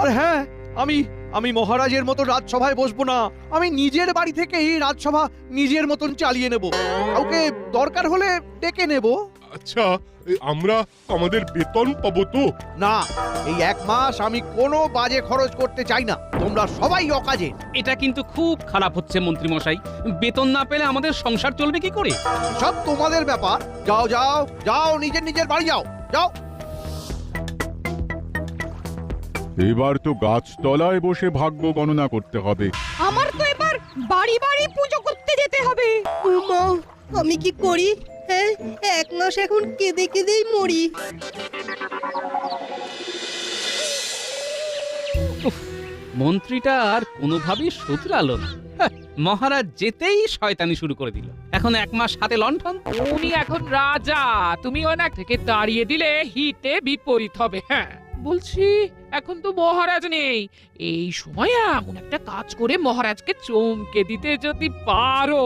আর হ্যাঁ, আমি আমি মহারাজের মতো রাজসভায় বসবো না। আমি নিজের বাড়ি থেকেই রাজসভা নিজের মতন চালিয়ে নেব। কাউকে দরকার হলে ডেকে নেব। আচ্ছা, আমরা আমাদের বেতন পাবো তো? না, এই 1 মাস আমি কোনো বাজে খরচ করতে চাই না। তোমরা সবাই অকাজে। এটা কিন্তু খুব খারাপ হচ্ছে মন্ত্রী মশাই। বেতন না পেলে আমাদের সংসার চলবে কি করে? সব তোমাদের ব্যাপার। যাও যাও যাও, নিজের নিজের বাড়ি যাও যাও। এবার তো গাছতলায় বসে ভাগ্য গণনা করতে হবে। আমার তো এবার বাড়ি বাড়ি পুজো করতে যেতে হবে। মা, আমি কি করি? হ্যাঁ, 1 মাস এখন কেঁদে কেঁদেই মরি। মন্ত্রীটা আর কোনোভাবেই শুধরালো না। হ্যাঁ, মহারাজ যেতেই শয়তানি শুরু করে দিল। এখন 1 মাস হাতে লণ্ঠন। উনি এখন রাজা, তুমি ওনার থেকে তাড়িয়ে দিলে হিতে বিপরীত হবে। হ্যাঁ বলছি, এখন তো মহারাজ নেই। এই সময় এমন একটা কাজ করে মহারাজকে চমকে দিতে যদি পারো,